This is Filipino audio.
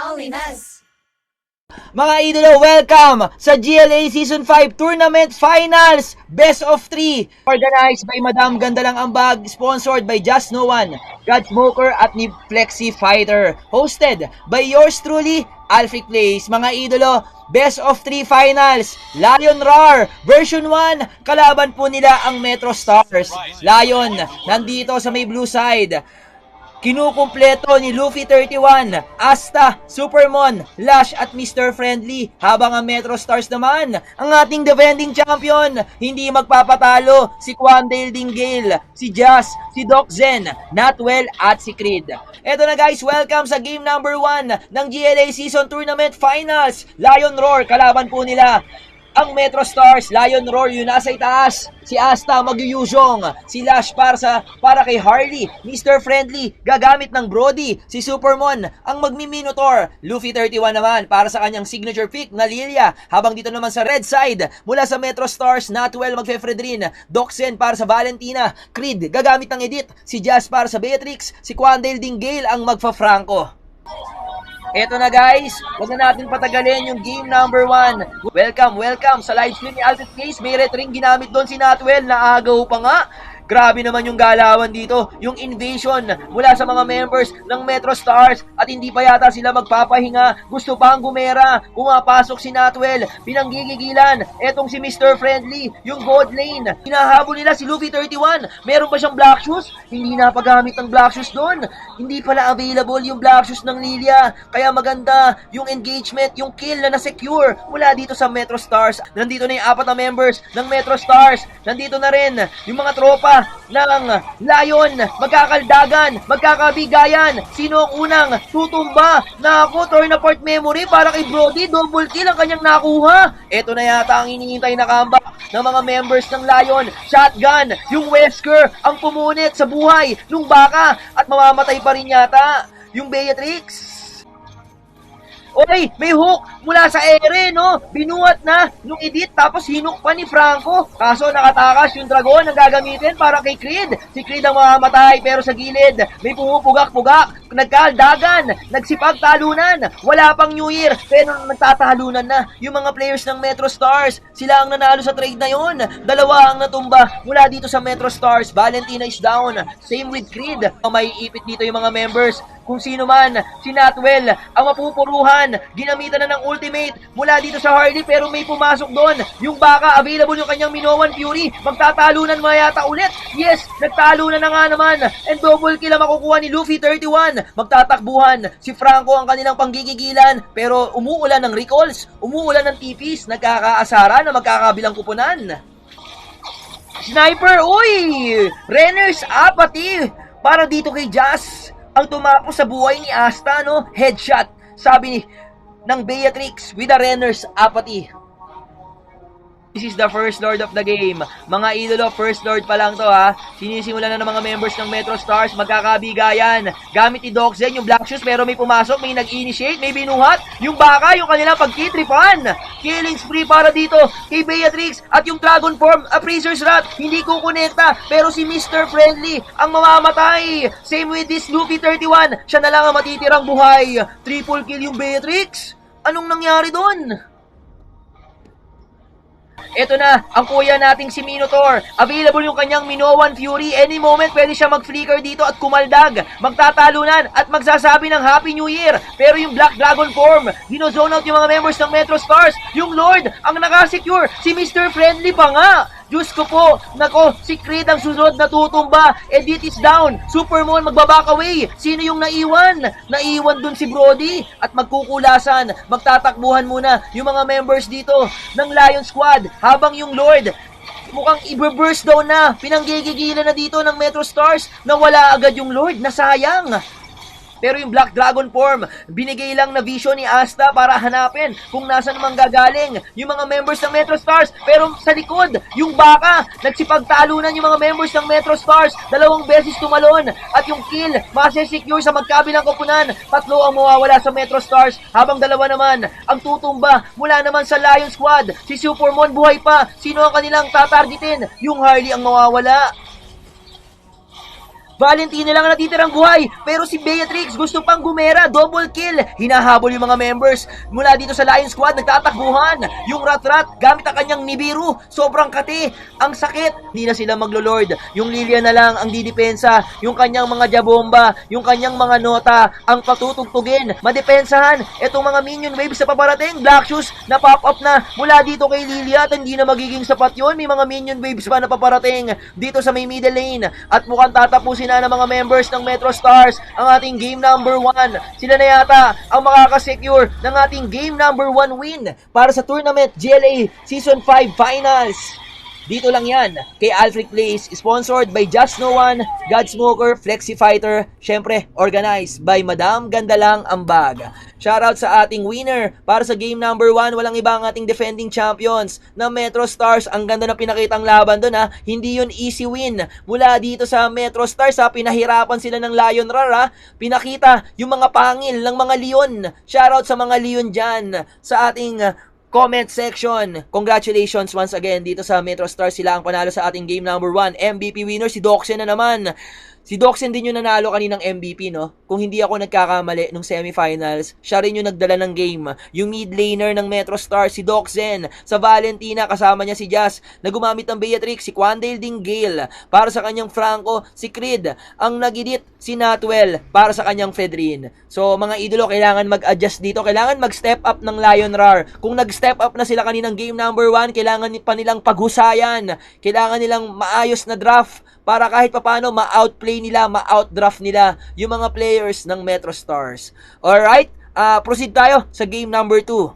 Loneliness. Mga idolo, welcome sa GLA Season 5 Tournament Finals Best of 3 organized by Madam Gandalang Ambag, sponsored by Just No One, God Smoker at ni Flexi Fighter, hosted by yours truly, Alfric Plays. Mga idolo, Best of 3 Finals, Lion Roar version 1, kalaban po nila ang Metro Stars. Lion nandito sa may blue side, kinukumpleto ni Luffy 31, Asta, Supermon, Lash at Mr. Friendly, habang ang Metro Stars naman, ang ating defending champion, hindi magpapatalo, si Quandale Dingale, si Jazz, si Doc Zen, Natwell at si Creed. Eto na guys, welcome sa game number 1 ng GLA Season Tournament Finals, Lion Roar, kalaban po nila ang Metro Stars. Lion Roar yung nasa itaas, si Asta magyuyusong, si Lash para kay Harley, Mr. Friendly gagamit ng Brody, si Supermon ang magmi-Minotaur, Luffy 31 naman para sa kanyang signature pick na Lilia, habang dito naman sa red side mula sa Metro Stars, Natwell magfe-Fredrin, Doxen para sa Valentina, Creed gagamit ng Edith, si Jazz para sa Beatrix, si Quandale Dingale ang magfa-Franco. Eto na guys, huwag na natin patagalin yung game number 1. Welcome sa live stream ni Alfred Case. May red ring ginamit doon si Natwell, naagaw pa nga. Grabe naman yung galawan dito, yung invasion mula sa mga members ng Metro Stars at hindi pa yata sila magpapahinga. Gusto pang gumera, pumapasok si Natwell, pinanggigigilan. Etong si Mr. Friendly, yung gold lane. Hinahabol nila si Luffy 31. Meron pa siyang black shoes, hindi napagamit ng black shoes doon. Hindi pala available yung black shoes ng Lilia. Kaya maganda yung engagement, yung kill na na-secure mula dito sa Metro Stars. Nandito na yung 4 na members ng Metro Stars. Nandito na rin yung mga tropa ng Lion, magkakaldagan, magkakabigayan. Sino ang unang tutumba? Naku, turn apart memory para kay Brody, double kill ang kanyang nakuha. Ito na yata ang hinihintay na comeback ng mga members ng Lion. Shotgun, yung Wesker ang pumunit sa buhay nung baka at mamamatay pa rin yata yung Beatrix. Oy, may hook mula sa ere, no? Binuhat na nung Edith, tapos hinuk pa ni Franco. Kaso nakatakas yung dragon na gagamitin para kay Creed. Si Creed ang mamamatay, pero sa gilid, may pumupugak-pugak, nagkaldagan, nagsipag-talunan. Wala pang New Year, pero nagtatalunan na yung mga players ng Metro Stars. Sila ang nanalo sa trade na yon. Dalawa ang natumba mula dito sa Metro Stars. Valentina is down. Same with Creed. May ipit dito yung mga members. Kung sino man, si Natwell ang mapupuruhan, ginamitan na ng ultimate mula dito sa Harley, pero may pumasok doon. Yung baka, available yung kanyang Minoan Fury, magtatalunan yata ulit. Yes, nagtalunan na nga naman, and double kill ang makukuha ni Luffy 31. Magtatakbuhan si Franco ang kanilang panggigigilan, pero umuulan ng recalls, umuulan ng TPs, nagkakaasara na magkakabilang kupunan. Sniper, uy! Renner's apathy para dito kay Jazz. Ang tumapos sa buhay ni Asta, no? Headshot, sabi ng Beatrix with a Renner's apathy. This is the first lord of the game. Mga idolo, first lord pa lang to ha. Sinisimulan na ng mga members ng Metro Stars, magkakabigayan. Gamit ni Doc Zen yung black shoes, pero may pumasok, may nag-initiate, may binuhat. Yung baka, yung kanilang pagkitripan. Killing spree para dito kay Beatrix at yung Dragon Form, a Freezer's Rat, hindi kukonekta, pero si Mr. Friendly ang mamamatay. Same with this Luffy 31, siya na lang ang matitirang buhay. Triple kill yung Beatrix. Anong nangyari doon? Ito na, ang kuya nating si Minotaur. Available yung kanyang Minoan Fury. Any moment, pwede siya mag-flicker dito at kumaldag. Magtatalunan at magsasabi ng Happy New Year. Pero yung Black Dragon Form, ginozone out yung mga members ng Metro Stars. Yung Lord, ang nakasecure, si Mr. Friendly pa nga. Diyos ko po, nako, si Creed ang susunod na tutumba. Edith is down. Supermon magbaback away. Sino yung naiwan? Naiwan dun si Brody. At magkukulasan, magtatakbuhan muna yung mga members dito ng Lion Squad. Habang yung Lord, mukhang i-burst down na. Pinanggigigilan na dito ng Metro Stars na wala agad yung Lord. Nasayang. Pero yung Black Dragon Form, binigay lang na vision ni Asta para hanapin kung nasan naman gagaling yung mga members ng Metro Stars. Pero sa likod, yung baka, nagsipagtalunan yung mga members ng Metro Stars. 2 beses tumalon at yung kill, masesecure sa magkabilang koponan. 3 ang mawawala sa Metro Stars, habang 2 naman ang tutumba mula naman sa Lion Squad. Si Supermon buhay pa. Sino ang kanilang tatargetin? Yung Harley ang mawawala. Valentina lang ang natitirang buhay, pero si Beatrix gusto pang gumera, double kill. Hinahabol yung mga members mula dito sa Lion Squad, nagtatakbuhan. Yung Rat-Rat gamit ang kanyang Nibiru, sobrang kati, ang sakit. Hindi na sila maglo-lord. Yung Lilia na lang ang didepensa, yung kanyang mga Jabomba, yung kanyang mga Nota ang patutugtugin. Madepensahan itong mga minion waves sa paparating. Black Shoes na pop up na mula dito kay Lilia at hindi na magiging sapat yun. May mga minion waves pa na paparating dito sa may middle lane at mukhang tatapusin na ng mga members ng Metro Stars ang ating game number 1. Sila na yata ang makakasecure ng ating game number 1 win para sa tournament GLA Season 5 Finals. Dito lang yan, kay Alfred Place, sponsored by Just No One, Godsmoker, Flexi Fighter, syempre, organized by Madam Gandalang Ambag. Shoutout sa ating winner para sa game number 1, walang iba ang ating defending champions na Metro Stars. Ang ganda na pinakitang laban doon ha, hindi yun easy win. Mula dito sa Metro Stars ha, pinahirapan sila ng Lion Roar ha, pinakita yung mga pangil ng mga Leon. Shoutout sa mga Leon dyan sa ating comment section. Congratulations once again dito sa Metro Stars. Sila ang panalo sa ating game number 1. MVP winner si Doxen na naman. Si Doxen din yung nanalo kaninang MVP, no? Kung hindi ako nagkakamali nung semifinals, siya rin yung nagdala ng game. Yung mid laner ng Metro Stars, si Doxen. Sa Valentina, kasama niya si Jazz. Na gumamit ng Beatrix, si Quandale ding Gale. Para sa kanyang Franco, si Creed. Ang nag-edit, si Natwell. Para sa kanyang Fedrin. So, mga idolo, kailangan mag-adjust dito. Kailangan mag-step up ng Lion Roar. Kung nag-step up na sila kaninang game number 1, kailangan pa nilang paghusayan. Kailangan nilang maayos na draft para kahit papano ma-outplay nila, ma-outdraft nila yung mga players ng Metro Stars. Alright, proceed tayo sa game number 2.